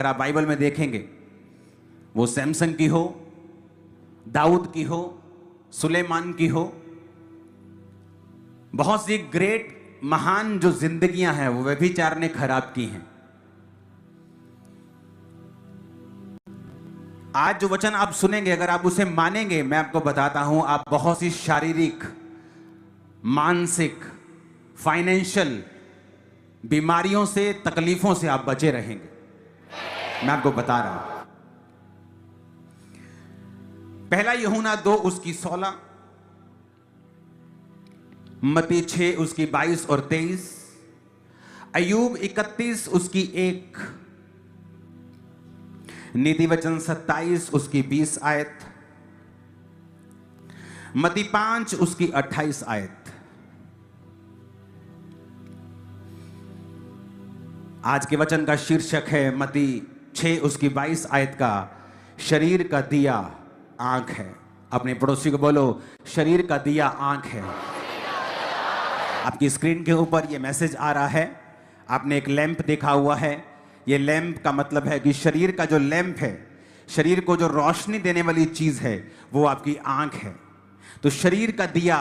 अगर आप बाइबल में देखेंगे, वो सैमसन की हो, दाऊद की हो, सुलेमान की हो, बहुत सी ग्रेट महान जो जिंदगियां हैं वो व्यभिचार ने खराब की हैं। आज जो वचन आप सुनेंगे, अगर आप उसे मानेंगे, मैं आपको बताता हूं, आप बहुत सी शारीरिक, मानसिक, फाइनेंशियल बीमारियों से, तकलीफों से आप बचे रहेंगे। मैं आपको बता रहा हूं। पहला यूहन्ना 2 उसकी 16, मत्ती 6 उसकी 22 और 23, अय्यूब 31 उसकी 1, नीति वचन 27 उसकी 20 आयत, मत्ती 5 उसकी 28 आयत। आज के वचन का शीर्षक है मत्ती 6 उसकी 22 आयत का, शरीर का दिया आंख है। अपने पड़ोसी को बोलो, शरीर का दिया आंख है। आपकी स्क्रीन के ऊपर ये मैसेज आ रहा है। आपने एक लैंप देखा हुआ है। ये लैंप का मतलब है कि शरीर का जो लैंप है, शरीर को जो रोशनी देने वाली चीज है, वो आपकी आंख है। तो शरीर का दिया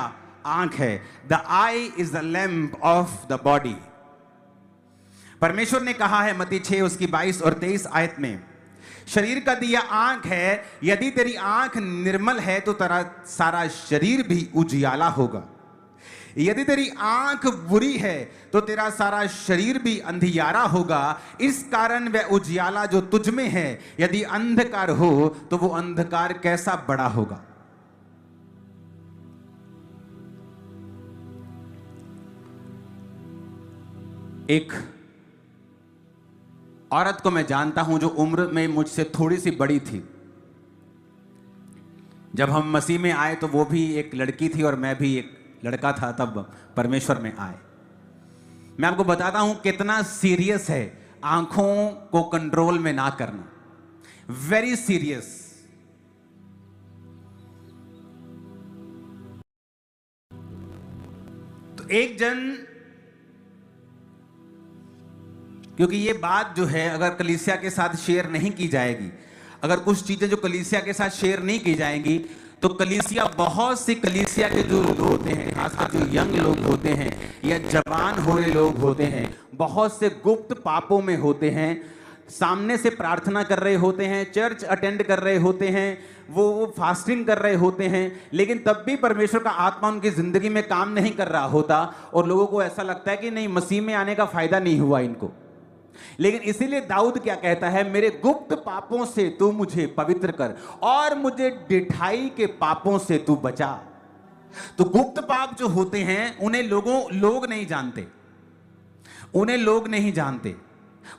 आंख है। The I is the lamp of the body. परमेश्वर ने कहा है मत्ती 6 उसकी 22 और 23 आयत में, शरीर का दिया आंख है। यदि तेरी आंख निर्मल है तो तेरा सारा शरीर भी उजियाला होगा। यदि तेरी आंख बुरी है तो तेरा सारा शरीर भी अंधियारा होगा। इस कारण वह उजियाला जो तुझ में है, यदि अंधकार हो तो वो अंधकार कैसा बड़ा होगा। एक औरत को मैं जानता हूं जो उम्र में मुझसे थोड़ी सी बड़ी थी। जब हम मसीह में आए तो वो भी एक लड़की थी और मैं भी एक लड़का था, तब परमेश्वर में आए। मैं आपको बताता हूं कितना सीरियस है आंखों को कंट्रोल में ना करना। Very serious. तो एक जन, क्योंकि ये बात जो है अगर कलीसिया के साथ शेयर नहीं की जाएगी, अगर कुछ चीजें जो कलीसिया के साथ शेयर नहीं की जाएंगी, तो कलीसिया, बहुत सी कलीसिया के जो लोग होते हैं, खासकर जो यंग लोग होते हैं या जवान हो रहे लोग होते हैं, बहुत से गुप्त पापों में होते हैं। सामने से प्रार्थना कर रहे होते हैं, चर्च अटेंड कर रहे होते हैं, वो फास्टिंग कर रहे होते हैं, लेकिन तब भी परमेश्वर का आत्मा उनकी जिंदगी में काम नहीं कर रहा होता और लोगों को ऐसा लगता है कि नहीं, मसीह में आने का फायदा नहीं हुआ इनको। लेकिन इसीलिए दाऊद क्या कहता है, मेरे गुप्त पापों से तू मुझे पवित्र कर और मुझे डिठाई के पापों से तू बचा। तो गुप्त पाप जो होते हैं उन्हें लोग नहीं जानते, उन्हें लोग नहीं जानते,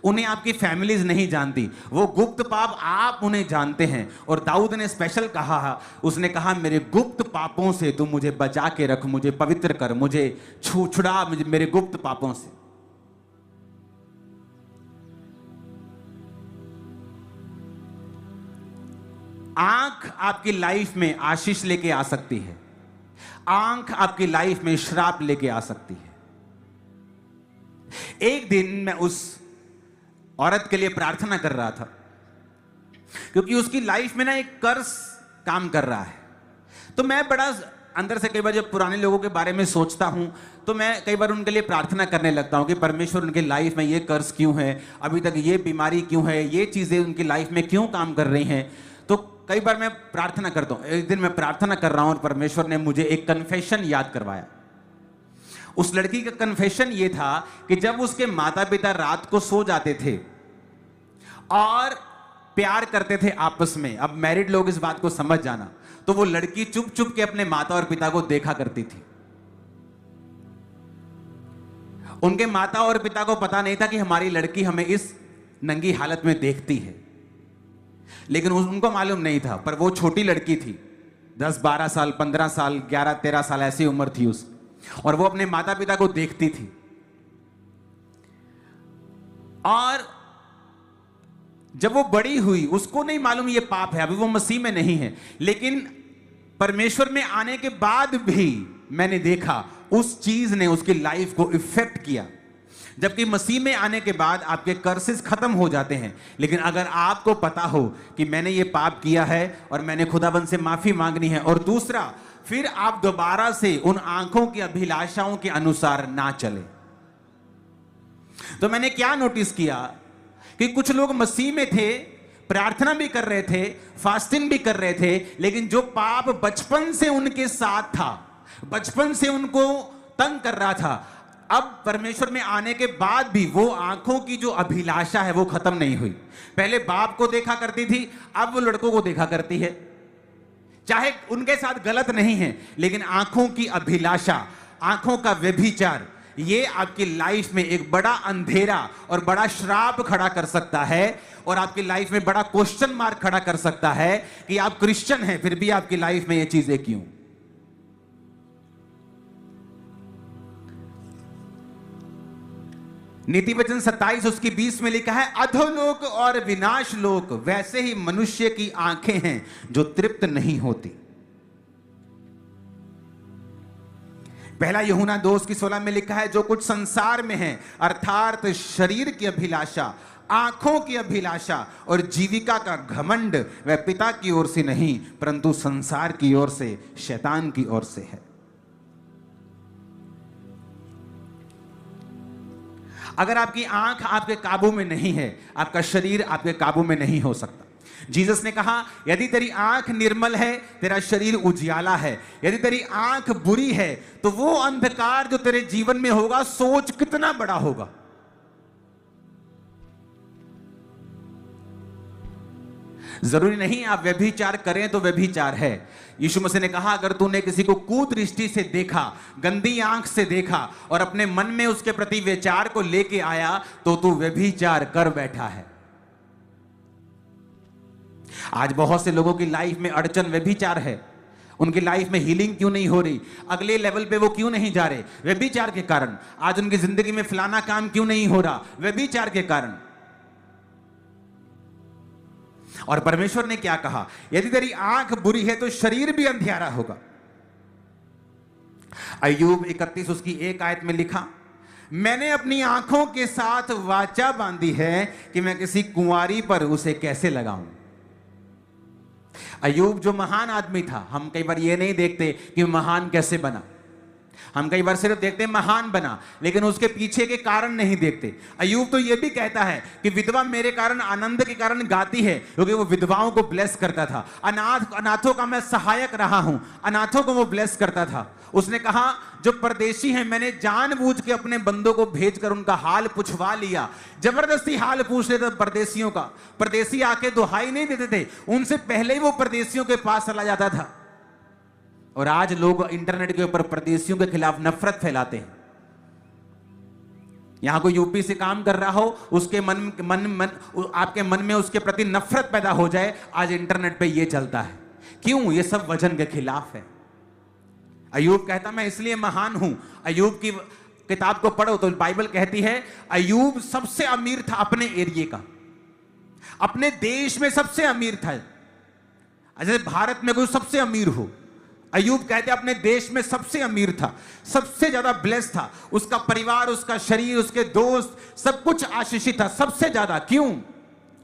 उन्हें आपकी फैमिलीज नहीं जानती। वो गुप्त पाप आप उन्हें जानते हैं। और दाऊद ने स्पेशल कहा, उसने कहा मेरे गुप्त पापों से तू मुझे बचा के रख, मुझे पवित्र कर, मुझे छुड़ा मेरे गुप्त पापों से। आंख आपकी लाइफ में आशीष लेके आ सकती है, आंख आपकी लाइफ में श्राप लेके आ सकती है। एक दिन मैं उस औरत के लिए प्रार्थना कर रहा था, क्योंकि उसकी लाइफ में ना एक कर्स काम कर रहा है। तो मैं बड़ा अंदर से कई बार जब पुराने लोगों के बारे में सोचता हूं तो मैं कई बार उनके लिए प्रार्थना करने लगता हूं कि परमेश्वर उनके लाइफ में ये कर्स क्यों है, अभी तक ये बीमारी क्यों है, ये चीजें उनकी लाइफ में क्यों काम कर रही हैं। तो कई बार मैं प्रार्थना करता हूं। एक दिन मैं प्रार्थना कर रहा हूं और परमेश्वर ने मुझे एक कन्फेशन याद करवाया। उस लड़की का कन्फेशन ये था कि जब उसके माता पिता रात को सो जाते थे और प्यार करते थे आपस में, अब मैरिड लोग इस बात को समझ जाना, तो वो लड़की चुप चुप के अपने माता और पिता को देखा करती थी। उनके माता और पिता को पता नहीं था कि हमारी लड़की हमें इस नंगी हालत में देखती है, लेकिन उनको मालूम नहीं था। पर वो छोटी लड़की थी, 10-12 साल, 15 साल, 11-13 साल ऐसी उम्र थी उसकी, और वो अपने माता पिता को देखती थी। और जब वो बड़ी हुई, उसको नहीं मालूम ये पाप है, अभी वो मसीह में नहीं है, लेकिन परमेश्वर में आने के बाद भी मैंने देखा उस चीज ने उसकी लाइफ को इफेक्ट किया। जबकि मसीह में आने के बाद आपके कर्सेस खत्म हो जाते हैं। लेकिन अगर आपको पता हो कि मैंने ये पाप किया है और मैंने खुदाबंद से माफी मांगनी है, और दूसरा फिर आप दोबारा से उन आंखों की अभिलाषाओं के अनुसार ना चले। तो मैंने क्या नोटिस किया कि कुछ लोग मसीह में थे, प्रार्थना भी कर रहे थे, फास्टिंग भी कर रहे थे, लेकिन जो पाप बचपन से उनके साथ था, बचपन से उनको तंग कर रहा था, अब परमेश्वर में आने के बाद भी वो आंखों की जो अभिलाषा है वो खत्म नहीं हुई। पहले बाप को देखा करती थी, अब वो लड़कों को देखा करती है। चाहे उनके साथ गलत नहीं है, लेकिन आंखों की अभिलाषा, आंखों का व्यभिचार, ये आपकी लाइफ में एक बड़ा अंधेरा और बड़ा श्राप खड़ा कर सकता है, और आपकी लाइफ में बड़ा क्वेश्चन मार्क खड़ा कर सकता है कि आप क्रिश्चियन हैं फिर भी आपकी लाइफ में ये चीजें क्यों। नीति वचन 27 उसकी 20 में लिखा है, अधोलोक और विनाश लोक वैसे ही मनुष्य की आंखें हैं जो तृप्त नहीं होती। पहला यूहन्ना 2 उसकी 16 में लिखा है, जो कुछ संसार में है अर्थात शरीर की अभिलाषा, आंखों की अभिलाषा और जीविका का घमंड, वह पिता की ओर से नहीं परंतु संसार की ओर से, शैतान की ओर से है। अगर आपकी आंख आपके काबू में नहीं है, आपका शरीर आपके काबू में नहीं हो सकता। जीसस ने कहा, यदि तेरी आंख निर्मल है, तेरा शरीर उजियाला है। यदि तेरी आंख बुरी है, तो वो अंधकार जो तेरे जीवन में होगा, सोच कितना बड़ा होगा। जरूरी नहीं आप व्यभिचार करें तो व्यभिचार है। यीशु मसीह ने कहा, अगर तूने किसी को कुदृष्टि से देखा, गंदी आंख से देखा और अपने मन में उसके प्रति विचार को लेके आया, तो तू व्यभिचार कर बैठा है। आज बहुत से लोगों की लाइफ में अड़चन व्यभिचार है। उनकी लाइफ में हीलिंग क्यों नहीं हो रही, अगले लेवल पे वो क्यों नहीं जा रहे, व्यभिचार के कारण। आज उनकी जिंदगी में फलाना काम क्यों नहीं हो रहा, व्यभिचार के कारण। और परमेश्वर ने क्या कहा, यदि तेरी आंख बुरी है तो शरीर भी अंधियारा होगा। अय्यूब 31 उसकी 1 आयत में लिखा, मैंने अपनी आंखों के साथ वाचा बांधी है कि मैं किसी कुंवारी पर उसे कैसे लगाऊं। अय्यूब जो महान आदमी था, हम कई बार ये नहीं देखते कि महान कैसे बना, हम कई बार सिर्फ देखते हैं महान बना, लेकिन उसके पीछे के कारण नहीं देखते। अय्यूब तो ये भी कहता है कि विधवा मेरे कारण, आनंद के कारण गाती है, क्योंकि वो विधवाओं को ब्लेस करता था। अनाथों का मैं सहायक रहा हूं, अनाथों को वो ब्लेस करता था। उसने कहा, जो परदेशी हैं, मैंने जानबूझ के अपने बंदों को भेजकर उनका हाल पूछवा लिया। जबरदस्ती हाल पूछ लेते परदेशियों का। परदेशी आके दुहाई नहीं देते थे, उनसे पहले ही वो परदेशियों के पास चला जाता था। और आज लोग इंटरनेट के ऊपर परदेशियों के खिलाफ नफरत फैलाते हैं। यहां कोई यूपी से काम कर रहा हो, उसके आपके मन में उसके प्रति नफरत पैदा हो जाए, आज इंटरनेट पे ये चलता है। क्यों? ये सब वजन के खिलाफ है। अय्यूब कहता, मैं इसलिए महान हूं। अय्यूब की किताब को पढ़ो तो बाइबल कहती है, अय्यूब सबसे अमीर था अपने एरिया का, अपने देश में सबसे अमीर था। जैसे भारत में कोई सबसे अमीर हो, अय्यूब कहते अपने देश में सबसे अमीर था, सबसे ज्यादा ब्लेस था। उसका परिवार, उसका शरीर, उसके दोस्त, सब कुछ आशीषित था, सबसे ज्यादा। क्यों?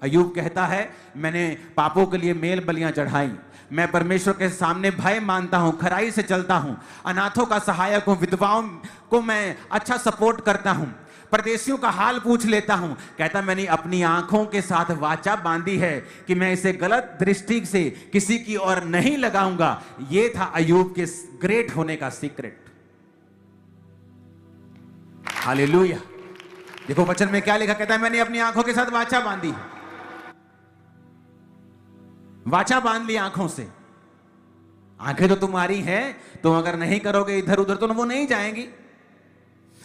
अय्यूब कहता है, मैंने पापों के लिए मेल बलियां चढ़ाई, मैं परमेश्वर के सामने भय मानता हूं, खराई से चलता हूं, अनाथों का सहायक हूं, विधवाओं को मैं अच्छा सपोर्ट करता हूं, परदेशियों का हाल पूछ लेता हूं। कहता, मैंने अपनी आंखों के साथ वाचा बांधी है कि मैं इसे गलत दृष्टि से किसी की ओर नहीं लगाऊंगा। यह था अय्यूब के ग्रेट होने का सीक्रेट। हालेलुया। देखो वचन में क्या लिखा, कहता है, मैंने अपनी आंखों के साथ वाचा बांधी। वाचा बांध ली आंखों से। आंखें तो तुम्हारी हैं, तुम अगर नहीं करोगे इधर उधर तो वो नहीं जाएंगी।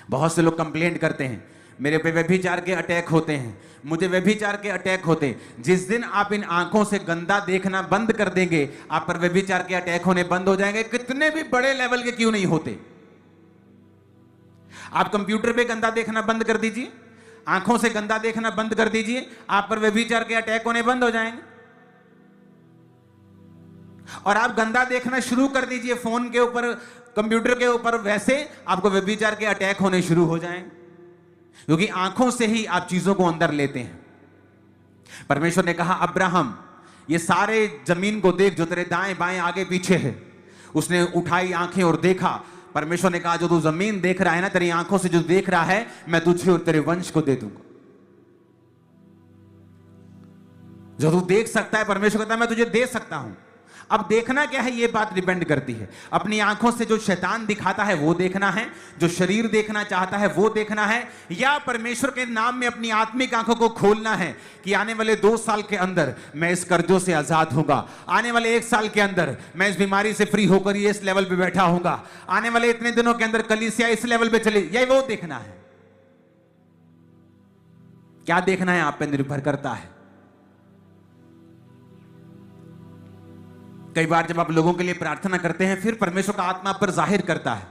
बहुत से लोग कंप्लेंट करते हैं, मेरे पे व्यभिचार के अटैक होते हैं, मुझे व्यभिचार के अटैक होते हैं। जिस दिन आप इन आंखों से गंदा देखना बंद कर देंगे, आप पर व्यभिचार के अटैक होने बंद हो जाएंगे, कितने भी बड़े लेवल के क्यों नहीं होते। आप कंप्यूटर पे गंदा देखना बंद कर दीजिए, आंखों से गंदा देखना बंद कर दीजिए, आप पर व्यभिचार के अटैक होने बंद हो जाएंगे। और आप गंदा देखना शुरू कर दीजिए फोन के ऊपर, कंप्यूटर के ऊपर, वैसे आपको व्यभिचार के अटैक होने शुरू हो जाएंगे। क्योंकि आंखों से ही आप चीजों को अंदर लेते हैं। परमेश्वर ने कहा, अब्राहम ये सारे जमीन को देख जो तेरे दाएं बाएं आगे पीछे है। उसने उठाई आंखें और देखा। परमेश्वर ने कहा, जो तू जमीन देख रहा है ना, तेरी आंखों से जो देख रहा है, मैं तुझे और तेरे वंश को दे दूंगा। जो तू देख सकता है, परमेश्वर कहता है मैं तुझे दे सकता हूं। अब देखना क्या है, यह बात डिपेंड करती है। अपनी आंखों से जो शैतान दिखाता है वो देखना है, जो शरीर देखना चाहता है वो देखना है, या परमेश्वर के नाम में अपनी आत्मिक आंखों को खोलना है कि आने वाले 2 साल के अंदर मैं इस कर्जों से आजाद होऊंगा, आने वाले 1 साल के अंदर मैं इस बीमारी से फ्री होकर ये इस लेवल पे बैठा होऊंगा, आने वाले इतने दिनों के अंदर कलीसिया इस लेवल पे चली, यही वो देखना है। क्या देखना है आप पे निर्भर करता है। कई बार जब आप लोगों के लिए प्रार्थना करते हैं, फिर परमेश्वर का आत्मा पर जाहिर करता है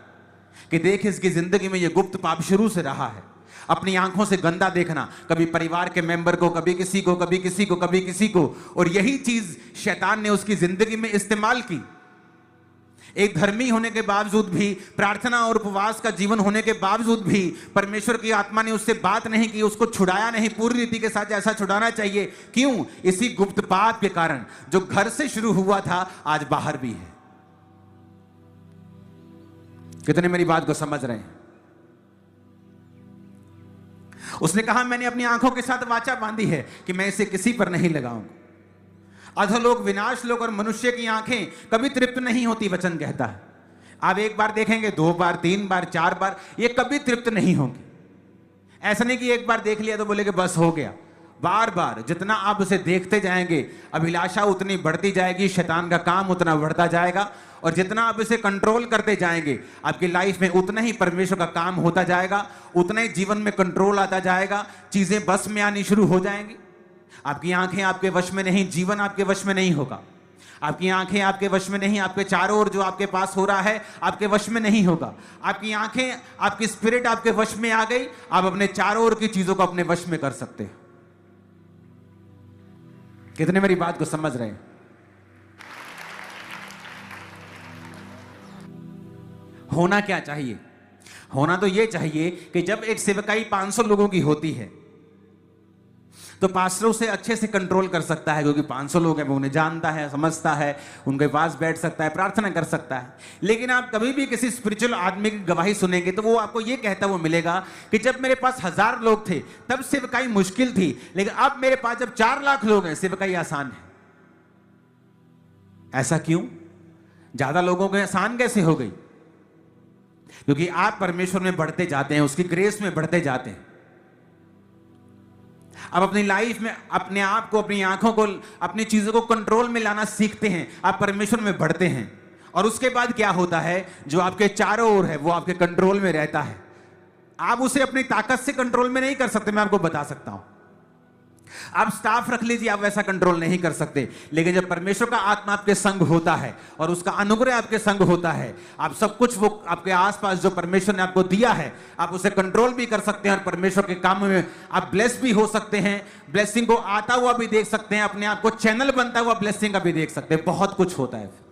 कि देख इसकी जिंदगी में ये गुप्त पाप शुरू से रहा है। अपनी आंखों से गंदा देखना, कभी परिवार के मेंबर को, कभी किसी को, कभी किसी को, कभी किसी को, और यही चीज शैतान ने उसकी जिंदगी में इस्तेमाल की। एक धर्मी होने के बावजूद भी, प्रार्थना और उपवास का जीवन होने के बावजूद भी परमेश्वर की आत्मा ने उससे बात नहीं की, उसको छुड़ाया नहीं पूरी रीति के साथ जैसा छुड़ाना चाहिए। क्यों? इसी गुप्त पाप के कारण जो घर से शुरू हुआ था आज बाहर भी है। कितने मेरी बात को समझ रहे हैं? उसने कहा, मैंने अपनी आंखों के साथ वाचा बांधी है कि मैं इसे किसी पर नहीं लगाऊंगा। अधोलोक, विनाश लोक और मनुष्य की आंखें कभी तृप्त नहीं होती, वचन कहता है। आप एक बार देखेंगे, 2 बार, 3 बार, 4 बार, ये कभी तृप्त नहीं होंगे। ऐसा नहीं कि एक बार देख लिया तो बोले कि बस हो गया। बार बार जितना आप उसे देखते जाएंगे, अभिलाषा उतनी बढ़ती जाएगी, शैतान का काम उतना बढ़ता जाएगा, और जितना आप इसे कंट्रोल करते जाएंगे, आपकी लाइफ में उतना ही परमेश्वर का काम होता जाएगा, उतना ही जीवन में कंट्रोल आता जाएगा, चीजें बस में आनी शुरू हो जाएंगी। आपकी आंखें आपके वश में नहीं, जीवन आपके वश में नहीं होगा। आपकी आंखें आपके वश में नहीं, आपके चारों ओर जो आपके पास हो रहा है आपके वश में नहीं होगा। आपकी आंखें, आपकी स्पिरिट आपके वश में आ गई, आप अपने चारों ओर की चीजों को अपने वश में कर सकते हैं। कितने मेरी बात को समझ रहे हैं? होना क्या चाहिए? होना तो यह चाहिए कि जब एक सेवकाई 500 लोगों की होती है तो पास्टर उसे अच्छे से कंट्रोल कर सकता है, क्योंकि 500 लोग हैं, वो उन्हें जानता है, समझता है, उनके पास बैठ सकता है, प्रार्थना कर सकता है। लेकिन आप कभी भी किसी स्पिरिचुअल आदमी की गवाही सुनेंगे तो वो आपको ये कहता हुआ मिलेगा कि जब मेरे पास 1000 लोग थे तब सेवकाई मुश्किल थी, लेकिन अब मेरे पास जब 4 लाख लोग हैं सेवकाई आसान है। ऐसा क्यों? ज्यादा लोगों को आसान कैसे हो गई? क्योंकि आप परमेश्वर में बढ़ते जाते हैं, उसकी ग्रेस में बढ़ते जाते हैं। अब अपनी लाइफ में अपने आप को, अपनी आंखों को, अपनी चीजों को कंट्रोल में लाना सीखते हैं, आप परमेश्वर में बढ़ते हैं, और उसके बाद क्या होता है, जो आपके चारों ओर है वो आपके कंट्रोल में रहता है। आप उसे अपनी ताकत से कंट्रोल में नहीं कर सकते, मैं आपको बता सकता हूं। आप स्टाफ रख लीजिए, आप वैसा कंट्रोल नहीं कर सकते, लेकिन जब परमेश्वर का आत्मा आपके संग होता है और उसका अनुग्रह आपके संग होता है, आप सब कुछ वो आपके आसपास जो परमेश्वर ने आपको दिया है आप उसे कंट्रोल भी कर सकते हैं, और परमेश्वर के काम में आप ब्लेस भी हो सकते हैं, ब्लेसिंग को आता हुआ भी देख सकते हैं, अपने आप को चैनल बनता हुआ ब्लेसिंग का भी देख सकते हैं। बहुत कुछ होता है।